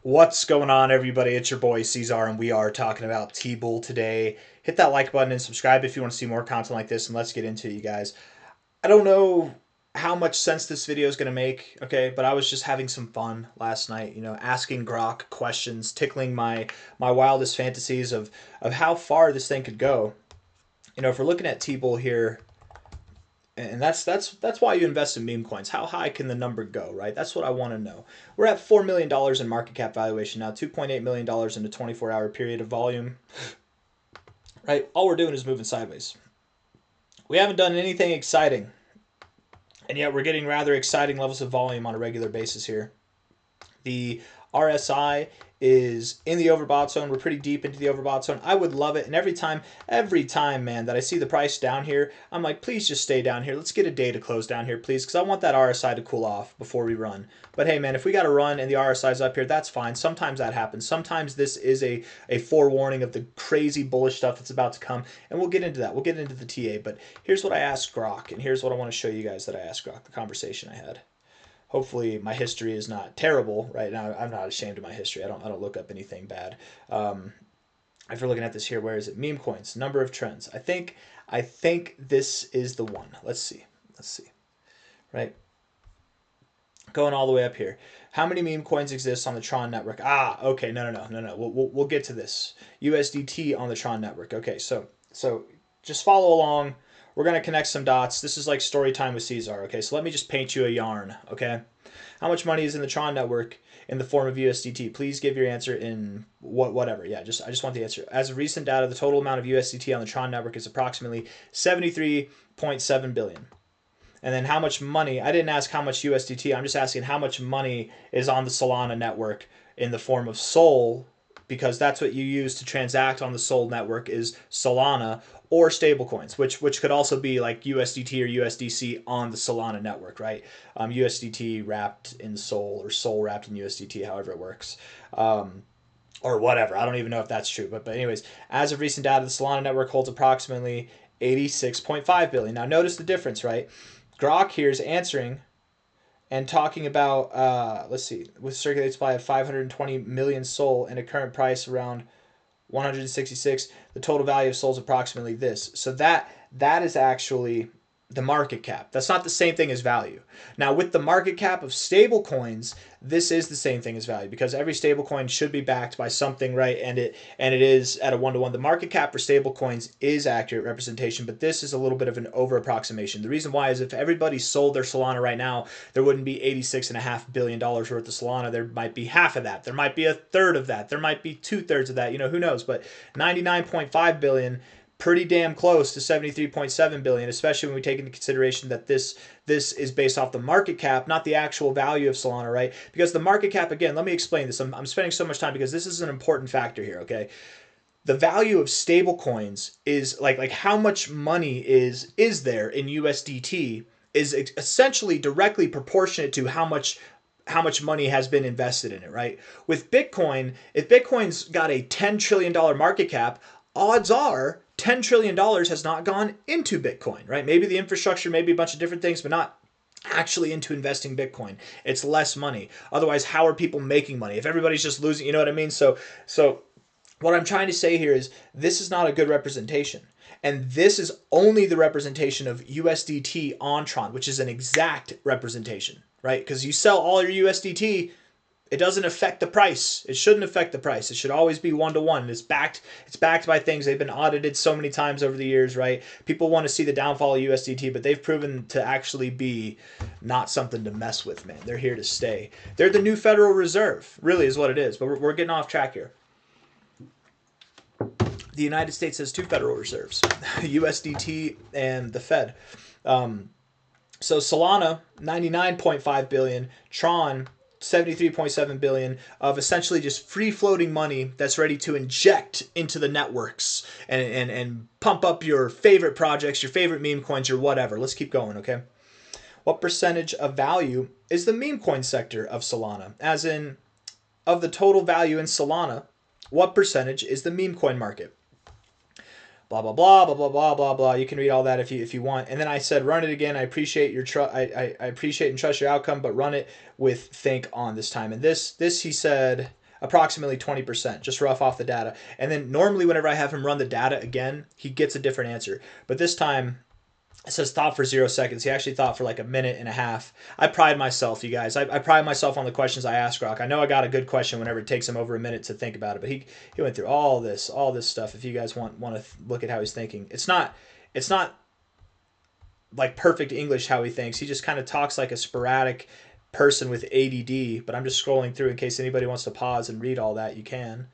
What's going on, everybody? It's your boy C-Zar, and we are talking about TBULL today. Hit that like button and subscribe if you want to see more content like this, and let's get into it, you guys. I don't know how much sense this video is going to make, okay, but I was just having some fun last night, asking Grok questions, tickling my wildest fantasies of how far this thing could go. If we're looking at TBULL here, and that's why you invest in meme coins. How high can the number go, right? That's what I want to know. We're at $4 million in market cap valuation now, $2.8 million in a 24-hour period of volume, right? All we're doing is moving sideways. We haven't done anything exciting, and yet we're getting rather exciting levels of volume on a regular basis here. The RSI is in the overbought zone. We're pretty deep into the overbought zone. I would love it. And every time, man, that I see the price down here, I'm like, please just stay down here. Let's get a day to close down here, please, because I want that RSI to cool off before we run. But hey, man, if we got to run and the RSI is up here, that's fine. Sometimes that happens. Sometimes this is a forewarning of the crazy bullish stuff that's about to come. And we'll get into that. We'll get into the TA. But here's what I asked Grok, and here's what I want to show you guys that I asked Grok, the conversation I had. Hopefully my history is not terrible right now. I'm not ashamed of my history. I don't look up anything bad. If we're looking at this here, where is it? Meme coins, number of trends. I think this is the one. Let's see. Right, going all the way up here. How many meme coins exist on the Tron network? Okay, no. We'll get to this. USDT on the Tron network. Okay, so just follow along. We're going to connect some dots. This is like story time with C-Zar, okay? So let me just paint you a yarn, okay? How much money is in the Tron network in the form of USDT? Please give your answer in whatever. Yeah, I just want the answer. As of recent data, the total amount of USDT on the Tron network is approximately 73.7 billion. And then how much money, I didn't ask how much USDT, I'm just asking how much money is on the Solana network in the form of SOL, because that's what you use to transact on the SOL network is Solana or stablecoins, which could also be like USDT or USDC on the Solana network, right? USDT wrapped in SOL or SOL wrapped in USDT, however it works. Or whatever. I don't even know if that's true. But anyways, as of recent data, the Solana network holds approximately 86.5 billion. Now notice the difference, right? Grok here is answering and talking about, let's see, with circulated supply of 520 million SOL and a current price around 166, the total value of SOL is approximately this. So that is actually the market cap. That's not the same thing as value. Now, with the market cap of stable coins, this is the same thing as value because every stable coin should be backed by something, right? And it is at a 1-to-1. The market cap for stable coins is accurate representation, but this is a little bit of an over approximation. The reason why is if everybody sold their Solana right now, there wouldn't be $86.5 billion worth of Solana. There might be half of that. There might be a third of that. There might be 2/3 of that. Who knows? But 99.5 billion, pretty damn close to 73.7 billion, especially when we take into consideration that this is based off the market cap, not the actual value of Solana, right? Because the market cap, again, let me explain this. I'm spending so much time because this is an important factor here, okay? The value of stable coins is like how much money is there in USDT is essentially directly proportionate to how much money has been invested in it, right? With Bitcoin, if Bitcoin's got a $10 trillion market cap, odds are $10 trillion has not gone into Bitcoin, right? Maybe the infrastructure, maybe a bunch of different things, but not actually into investing Bitcoin. It's less money. Otherwise, how are people making money? If everybody's just losing, you know what I mean? So what I'm trying to say here is this is not a good representation. And this is only the representation of USDT on Tron, which is an exact representation, right? Because you sell all your USDT, it doesn't affect the price. It shouldn't affect the price. It should always be 1-to-1. It's backed by things. They've been audited so many times over the years, right? People want to see the downfall of USDT, but they've proven to actually be not something to mess with, man. They're here to stay. They're the new Federal Reserve, really is what it is. But we're getting off track here. The United States has two Federal Reserves, USDT and the Fed. So Solana, 99.5 billion. Tron, 73.7 billion of essentially just free floating money that's ready to inject into the networks and pump up your favorite projects, your favorite meme coins, your whatever. Let's keep going, okay? What percentage of value is the meme coin sector of Solana? As in, of the total value in Solana, what percentage is the meme coin market? Blah blah blah blah blah blah blah blah. You can read all that if you want. And then I said, run it again. I appreciate your I appreciate and trust your outcome, but run it with think on this time. And this he said, approximately 20%, just rough off the data. And then normally whenever I have him run the data again, he gets a different answer. But this time, it says thought for 0 seconds. He actually thought for like a minute and a half. I pride myself, you guys. I pride myself on the questions I ask Rock. I know I got a good question whenever it takes him over a minute to think about it, but he went through all this stuff. If you guys want to look at how he's thinking, it's not like perfect English how he thinks. He just kind of talks like a sporadic person with ADD. But I'm just scrolling through in case anybody wants to pause and read all that. You can.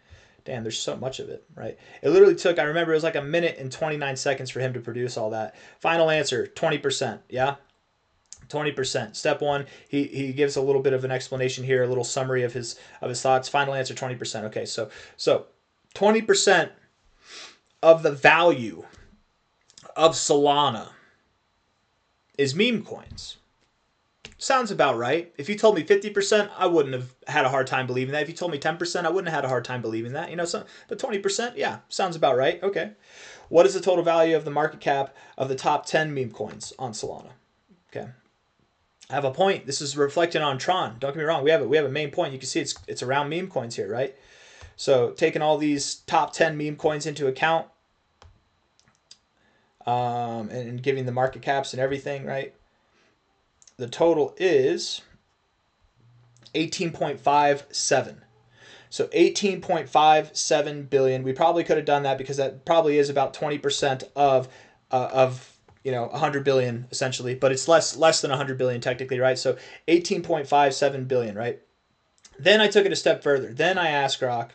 Damn, there's so much of it, right? It literally took, I remember it was like a minute and 29 seconds for him to produce all that. Final answer, 20%, yeah? 20%. Step one, he gives a little bit of an explanation here, a little summary of his thoughts. Final answer, 20%. Okay, so 20% of the value of Solana is meme coins. Sounds about right. If you told me 50%, I wouldn't have had a hard time believing that. If you told me 10%, I wouldn't have had a hard time believing that. You know, but 20%, yeah, sounds about right. Okay. What is the total value of the market cap of the top 10 meme coins on Solana? Okay. I have a point. This is reflecting on Tron. Don't get me wrong. We have a main point. You can see it's around meme coins here, right? So taking all these top 10 meme coins into account and giving the market caps and everything, right? The total is 18.57. So 18.57 billion. We probably could have done that because that probably is about 20% of 100 billion essentially, but it's less than 100 billion technically, right? So 18.57 billion, right? Then I took it a step further. Then I asked Grok,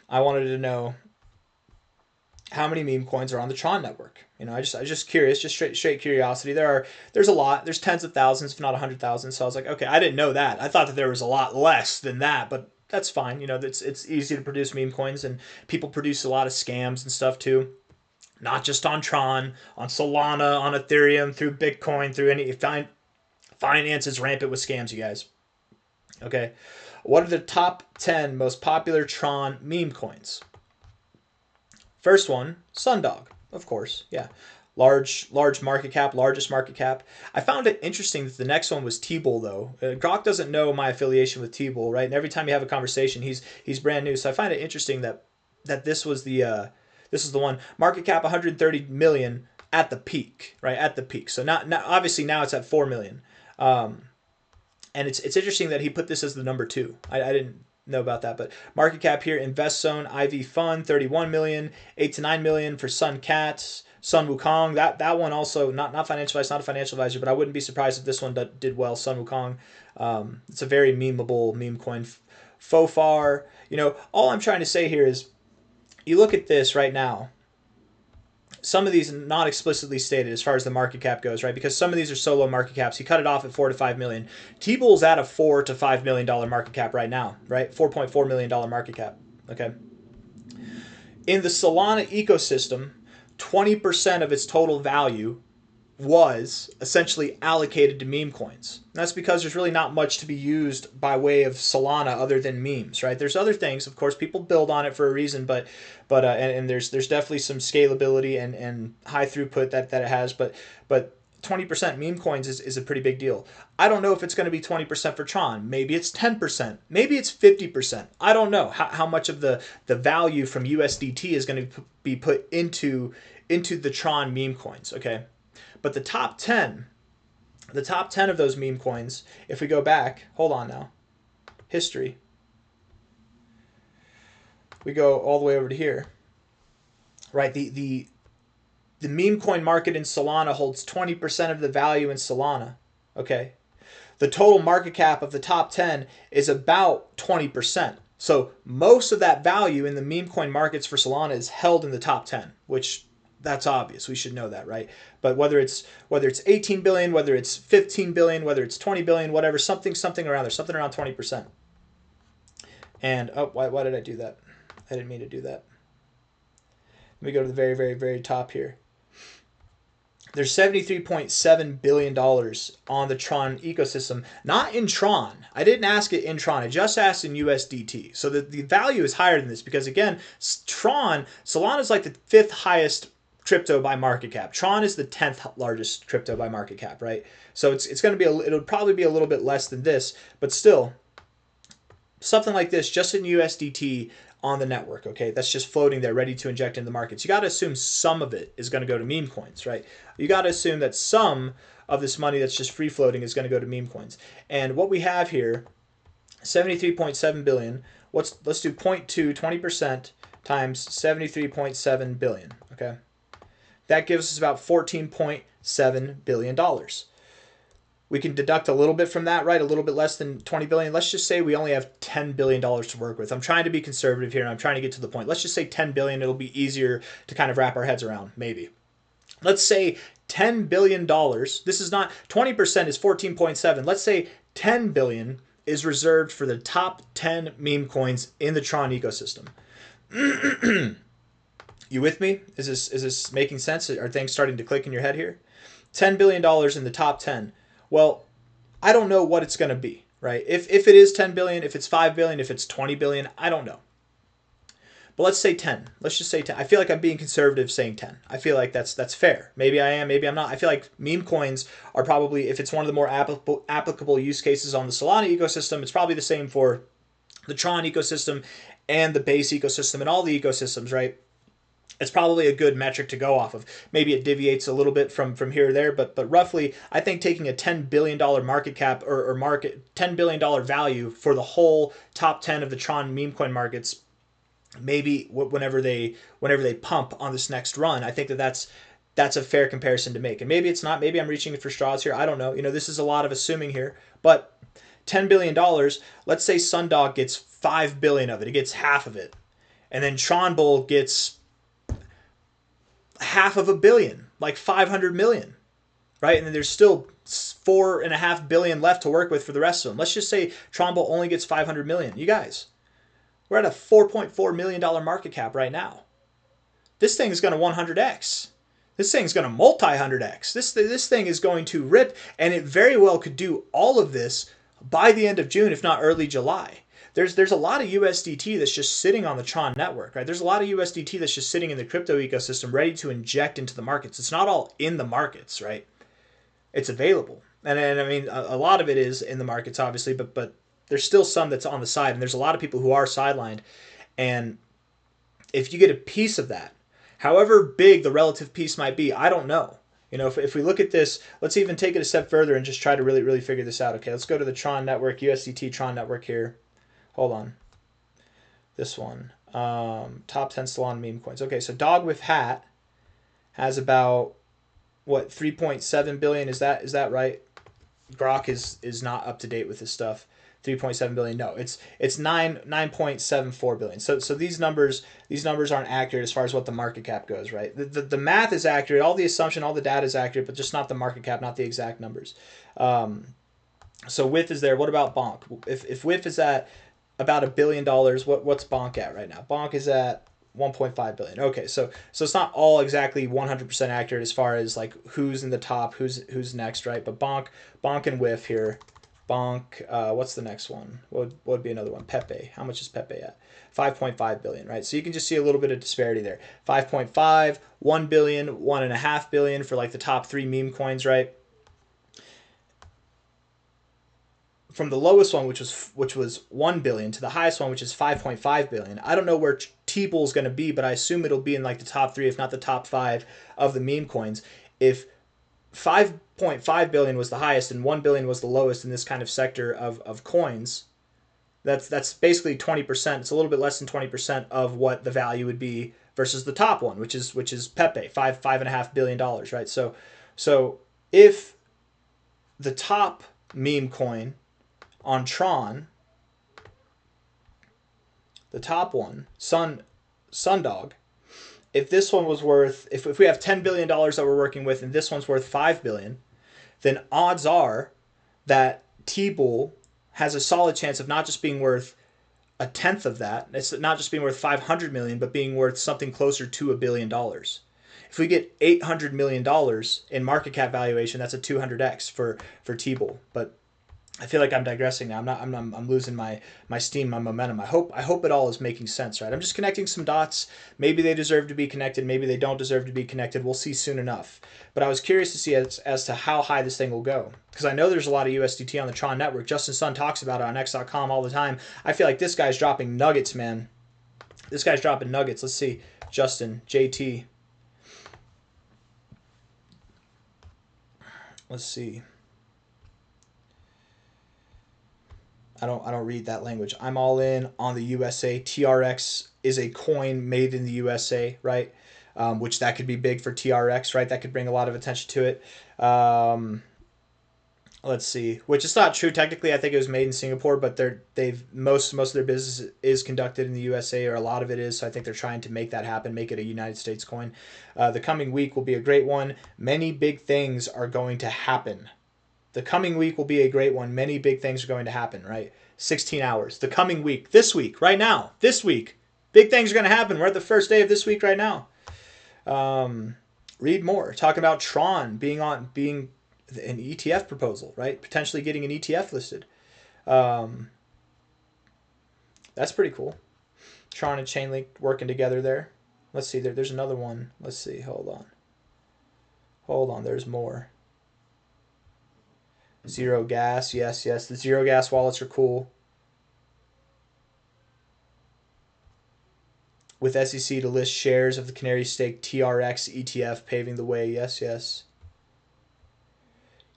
I wanted to know how many meme coins are on the Tron network. You know, I was just curious, just straight curiosity. There's a lot. There's tens of thousands, if not 100,000. So I was like, okay, I didn't know that. I thought that there was a lot less than that, but that's fine. You know, it's easy to produce meme coins, and people produce a lot of scams and stuff too. Not just on Tron, on Solana, on Ethereum, through Bitcoin, through any finance is rampant with scams, you guys. Okay, what are the top 10 most popular Tron meme coins? First one, Sundog, of course, yeah. Large market cap, largest market cap. I found it interesting that the next one was TBULL, though. Grok doesn't know my affiliation with TBULL, right? And every time you have a conversation, he's brand new. So I find it interesting that this was the one. Market cap 130 million at the peak, right? At the peak. So not obviously now it's at 4 million. And it's interesting that he put this as the number 2. I didn't know about that, but market cap here, InvestZone, IV Fund, 31 million, 8 to 9 million for Sun Cats, Sun Wukong. That one also not financial advice, not a financial advisor, but I wouldn't be surprised if this one did well. Sun Wukong, it's a very memeable meme coin. Fofar, you know, all I'm trying to say here is, you look at this right now. Some of these not explicitly stated as far as the market cap goes, right? Because some of these are so low market caps. He cut it off at 4 to 5 million. TBULL's at a $4 to $5 million market cap right now, right? $4.4 million market cap. Okay. In the Solana ecosystem, 20% of its total value was essentially allocated to meme coins. And that's because there's really not much to be used by way of Solana other than memes, right? There's other things, of course, people build on it for a reason, but there's definitely some scalability and high throughput that it has, but 20% meme coins is a pretty big deal. I don't know if it's going to be 20% for Tron. Maybe it's 10%. Maybe it's 50%. I don't know how much of the value from USDT is going to be put into the Tron meme coins, okay? But the top 10 of those meme coins, if we go back, hold on now, history. We go all the way over to here, right? The meme coin market in Solana holds 20% of the value in Solana, okay? The total market cap of the top 10 is about 20%. So most of that value in the meme coin markets for Solana is held in the top 10, which that's obvious. We should know that, right? But whether it's 18 billion, whether it's 15 billion, whether it's 20 billion, whatever, something around there, something around 20%. And why did I do that? I didn't mean to do that. Let me go to the very, very, very top here. There's $73.7 billion on the Tron ecosystem, not in Tron. I didn't ask it in Tron. I just asked in USDT. So the value is higher than this because, again, Solana is like the 5th highest crypto by market cap. Tron is the 10th largest crypto by market cap, right? So it's going to be it'll probably be a little bit less than this, but still something like this just in USDT on the network, okay? That's just floating there, ready to inject into the markets. You got to assume some of it is going to go to meme coins, right? You got to assume that some of this money that's just free floating is going to go to meme coins. And what we have here, 73.7 billion. Let's do 0.2, 20% times 73.7 billion, okay? That gives us about $14.7 billion. We can deduct a little bit from that, right? A little bit less than 20 billion. Let's just say we only have $10 billion to work with. I'm trying to be conservative here and I'm trying to get to the point. Let's just say 10 billion. It'll be easier to kind of wrap our heads around, maybe. Let's say $10 billion. This is not, 20% is 14.7. Let's say 10 billion is reserved for the top 10 meme coins in the Tron ecosystem. You with me? Is this making sense? Are things starting to click in your head here? $10 billion in the top 10. Well, I don't know what it's going to be, right? If it is 10 billion, if it's 5 billion, if it's 20 billion, I don't know. But let's say 10. Let's just say 10. I feel like I'm being conservative saying 10. I feel like that's fair. Maybe I am, maybe I'm not. I feel like meme coins are probably, if it's one of the more applicable use cases on the Solana ecosystem, it's probably the same for the Tron ecosystem and the base ecosystem and all the ecosystems, right? It's probably a good metric to go off of. Maybe it deviates a little bit from here or there, but roughly, I think taking a $10 billion market cap or $10 billion value for the whole top 10 of the Tron meme coin markets, maybe whenever they pump on this next run, I think that's a fair comparison to make. And maybe it's not. Maybe I'm reaching for straws here. I don't know. This is a lot of assuming here, but $10 billion. Let's say Sundog gets 5 billion of it. It gets half of it, and then TBULL gets $500 million, like 500 million, right? And then there's still 4.5 billion left to work with for the rest of them. Let's just say TBULL only gets 500 million. You guys, we're at a $4.4 million market cap right now. This thing is going to 100x. This thing's going to multi-100x. This thing is going to rip, and it very well could do all of this by the end of June, if not early July. There's a lot of USDT that's just sitting on the Tron network, right? There's a lot of USDT that's just sitting in the crypto ecosystem ready to inject into the markets. It's not all in the markets, right? It's available. And I mean, a lot of it is in the markets, obviously, but there's still some that's on the side, and there's a lot of people who are sidelined. And if you get a piece of that, however big the relative piece might be, I don't know. If we look at this, let's even take it a step further and just try to really, really figure this out. Okay, let's go to the Tron network, USDT Tron network here. Hold on. This one. Top 10 Solana meme coins. Okay, so Dog with Hat has about, 3.7 billion? Is that right? Grok is not up to date with this stuff. 3.7 billion. No, it's 9.74 billion. So these numbers aren't accurate as far as what the market cap goes, right? The math is accurate, all the assumption, all the data is accurate, but just not the market cap, not the exact numbers. So WIF is there. What about Bonk? If WIF is at about $1 billion, what's Bonk at right now? Bonk is at 1.5 billion. Okay, so it's not all exactly 100% accurate as far as like who's in the top, who's next, right? But Bonk and WIF here. Bonk, what's the next one? What would be another one? Pepe. How much is Pepe at? 5.5 billion, right? So you can just see a little bit of disparity there. 5.5, 1 billion, 1.5 billion for like the top 3 meme coins, right? From the lowest one, which was 1 billion, to the highest one, which is 5.5 billion. I don't know where TBULL is going to be, but I assume it'll be in like the top 3, if not the top 5 of the meme coins. If 5.5 billion was the highest and 1 billion was the lowest in this kind of sector of coins, that's basically 20%. It's a little bit less than 20% of what the value would be versus the top one, which is Pepe, $5.5 billion, right? So if the top meme coin on Tron, the top one, Sundog, if this one was worth, if we have $10 billion that we're working with and this one's worth 5 billion, then odds are that TBULL has a solid chance of not just being worth a tenth of that. It's not just being worth 500 million, but being worth something closer to $1 billion. If we get $800 million in market cap valuation, that's a 200x for TBULL. But I feel like I'm digressing now. I'm losing my steam, my momentum. I hope it all is making sense, right? I'm just connecting some dots. Maybe they deserve to be connected. Maybe they don't deserve to be connected. We'll see soon enough. But I was curious to see as to how high this thing will go, because I know there's a lot of USDT on the Tron network. Justin Sun talks about it on X.com all the time. I feel like this guy's dropping nuggets, man. This guy's dropping nuggets. Let's see, Justin JT. Let's see. I don't read that language. I'm all in on the USA. TRX is a coin made in the USA, right? Which that could be big for TRX, right? That could bring a lot of attention to it. Let's see. Which is not true technically. I think it was made in Singapore, but they've most of their business is conducted in the USA, or a lot of it is. So I think they're trying to make that happen, make it a United States coin. The coming week will be a great one. Many big things are going to happen. The coming week will be a great one. Many big things are going to happen, right? 16 hours. The coming week. This week. Right now. This week. Big things are going to happen. We're at the first day of this week right now. Read more. Talking about Tron being an ETF proposal, right? Potentially getting an ETF listed. That's pretty cool. Tron and Chainlink working together there. Let's see. There's another one. Let's see. Hold on. There's more. Zero gas, yes. The zero gas wallets are cool. With SEC to list shares of the Canary Stake TRX ETF paving the way, yes.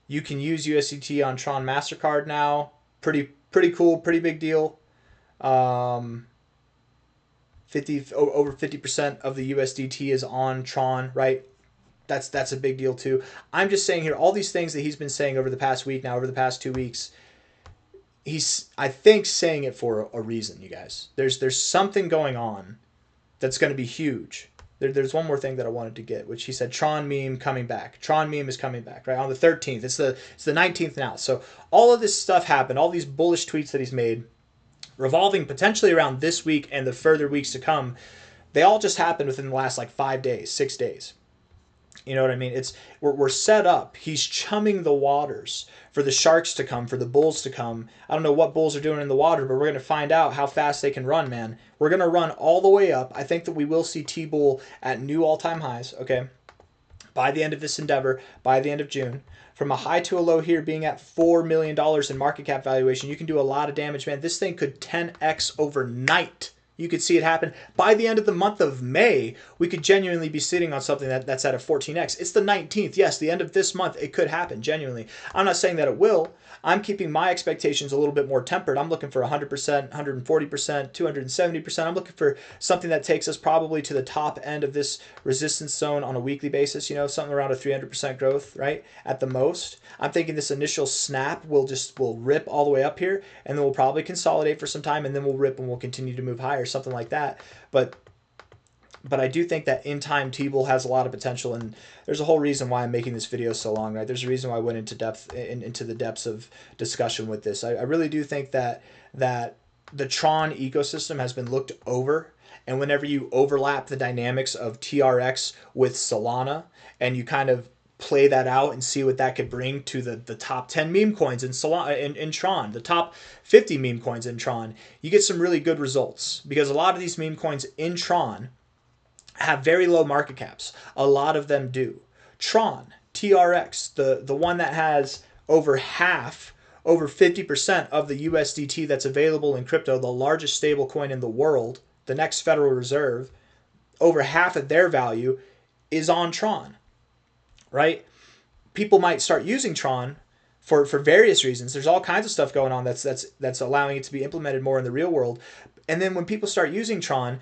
You can use USDT on Tron MasterCard now. Pretty cool, pretty big deal. 50 over 50% of the USDT is on Tron, right? That's a big deal too. I'm just saying here, all these things that he's been saying over the past week now, over the past 2 weeks, he's, I think, saying it for a reason, you guys. There's something going on that's going to be huge. There's one more thing that I wanted to get, which he said, Tron meme coming back. Tron meme is coming back, right? On the 13th. It's the 19th now. So all of this stuff happened, all these bullish tweets that he's made, revolving potentially around this week and the further weeks to come, they all just happened within the last like 5 days, 6 days. You know what I mean? We're set up. He's chumming the waters for the sharks to come, for the bulls to come. I don't know what bulls are doing in the water, but we're going to find out how fast they can run, man. We're going to run all the way up. I think that we will see TBULL at new all-time highs, okay, by the end of this endeavor, by the end of June. From a high to a low here being at $4 million in market cap valuation, you can do a lot of damage, man. This thing could 10x overnight. You could see it happen. By the end of the month of May, we could genuinely be sitting on something that's at a 14x. It's the 19th. Yes, the end of this month, it could happen, genuinely. I'm not saying that it will. I'm keeping my expectations a little bit more tempered. I'm looking for 100%, 140%, 270%. I'm looking for something that takes us probably to the top end of this resistance zone on a weekly basis, you know, something around a 300% growth, right, at the most. I'm thinking this initial snap will rip all the way up here, and then we'll probably consolidate for some time, and then we'll rip and we'll continue to move higher, something like that. But I do think that in time TBULL has a lot of potential, and there's a whole reason why I'm making this video so long, right? There's a reason why I went into the depths of discussion with this. I really do think that the Tron ecosystem has been looked over, and whenever you overlap the dynamics of TRX with Solana, and you kind of play that out and see what that could bring to the top 10 meme coins in Solana, in Tron, the top 50 meme coins in Tron, you get some really good results, because a lot of these meme coins in Tron have very low market caps. A lot of them do. Tron, TRX, the one that has over 50% of the USDT that's available in crypto, the largest stable coin in the world, the next Federal Reserve, over half of their value is on Tron, right? People might start using Tron for various reasons. There's all kinds of stuff going on that's allowing it to be implemented more in the real world. And then when people start using Tron,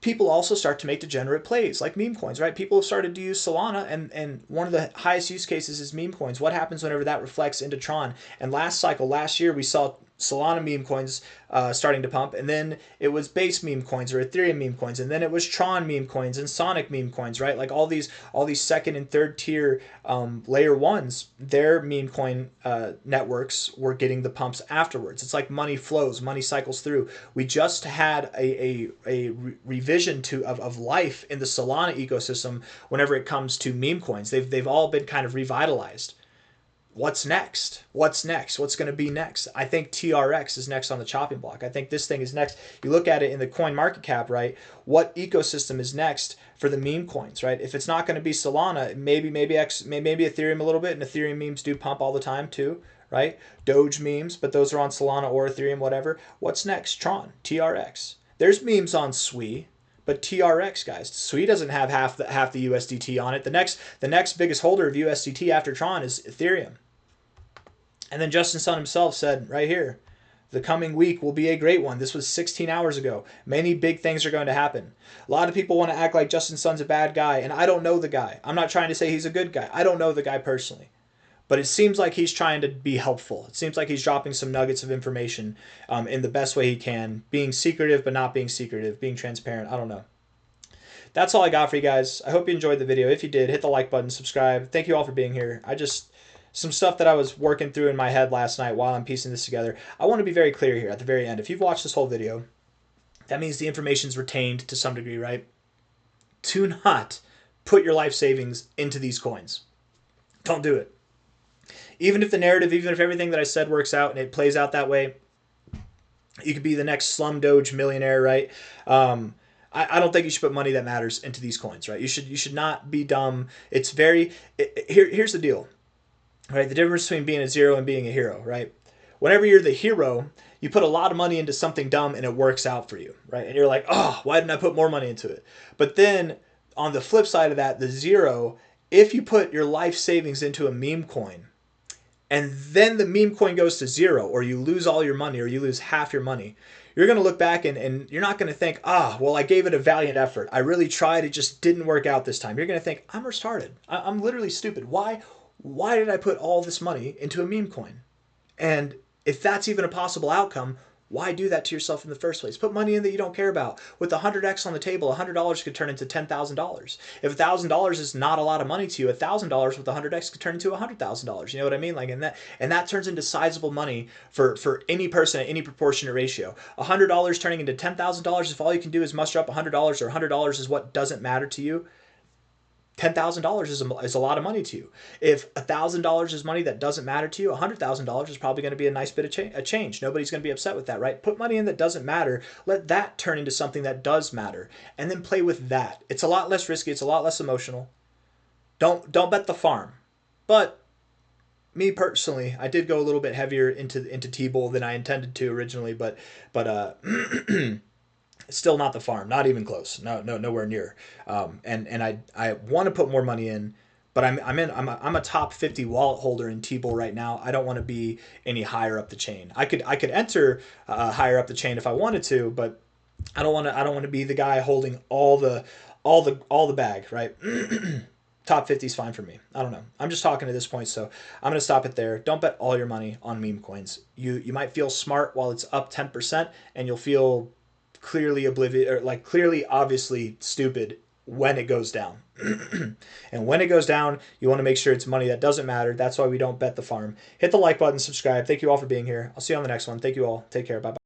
people also start to make degenerate plays like meme coins, right? People have started to use Solana, and one of the highest use cases is meme coins. What happens whenever that reflects into Tron? And last year, we saw Solana meme coins starting to pump, and then it was base meme coins or Ethereum meme coins, and then it was Tron meme coins and Sonic meme coins, right? Like all these second and third tier layer ones, their meme coin networks were getting the pumps afterwards. It's like money flows, money cycles through. We just had a revision of life in the Solana ecosystem whenever it comes to meme coins. They've all been kind of revitalized. what's next? What's next? What's going to be next? I think TRX is next on the chopping block. I think this thing is next. You look at it in the coin market cap, right? What ecosystem is next for the meme coins, right? If it's not going to be Solana, maybe Ethereum a little bit, and Ethereum memes do pump all the time too, right? Doge memes, but those are on Solana or Ethereum, whatever. What's next? Tron, TRX. There's memes on SWI. But TRX, guys, SWI doesn't have half the USDT on it. The next biggest holder of USDT after Tron is Ethereum. And then Justin Sun himself said right here, the coming week will be a great one. This was 16 hours ago. Many big things are going to happen. A lot of people want to act like Justin Sun's a bad guy, and I don't know the guy. I'm not trying to say he's a good guy. I don't know the guy personally. But it seems like he's trying to be helpful. It seems like he's dropping some nuggets of information in the best way he can, being secretive but not being secretive, being transparent. I don't know. That's all I got for you guys. I hope you enjoyed the video. If you did, hit the like button, subscribe. Thank you all for being here. Some stuff that I was working through in my head last night while I'm piecing this together. I want to be very clear here at the very end. If you've watched this whole video, that means the information's retained to some degree, right? Do not put your life savings into these coins. Don't do it. Even if the narrative, even if everything that I said works out and it plays out that way, you could be the next slum doge millionaire, right? I don't think you should put money that matters into these coins, right? You should not be dumb. It's here's the deal. Right, the difference between being a zero and being a hero, right? Whenever you're the hero, you put a lot of money into something dumb and it works out for you, right? And you're like, oh, why didn't I put more money into it? But then on the flip side of that, the zero, if you put your life savings into a meme coin and then the meme coin goes to zero, or you lose all your money, or you lose half your money, you're going to look back and you're not going to think, well, I gave it a valiant effort. I really tried. It just didn't work out this time. You're going to think, I'm retarded. I'm literally stupid. Why did I put all this money into a meme coin? And if that's even a possible outcome, why do that to yourself in the first place? Put money in that you don't care about. With 100x on the table, $100 could turn into $10,000. If $1,000 is not a lot of money to you, $1,000 with 100x could turn into $100,000. You know what I mean? Like, and that turns into sizable money for any person at any proportionate ratio. $100 turning into $10,000 if all you can do is muster up $100, or $100 is what doesn't matter to you. $10,000 is a lot of money to you. If $1,000 is money that doesn't matter to you, $100,000 is probably going to be a nice bit of change. Nobody's going to be upset with that, right? Put money in that doesn't matter. Let that turn into something that does matter, and then play with that. It's a lot less risky. It's a lot less emotional. Don't bet the farm. But me personally, I did go a little bit heavier into TBULL than I intended to originally, but still not the farm, not even close. No, nowhere near. And I want to put more money in, but I'm a top 50 wallet holder in TBULL right now. I don't want to be any higher up the chain. I could enter higher up the chain if I wanted to, but I don't want to be the guy holding all the bag, right? Top 50 is fine for me. I don't know. I'm just talking at this point, so I'm going to stop it there. Don't bet all your money on meme coins. You might feel smart while it's up 10%, and you'll feel clearly oblivious, or like clearly obviously stupid when it goes down. And when it goes down, you want to make sure it's money that doesn't matter. That's why we don't bet the farm. Hit the like button, subscribe. Thank you all for being here. I'll see you on the next one. Thank you all. Take care. Bye-bye.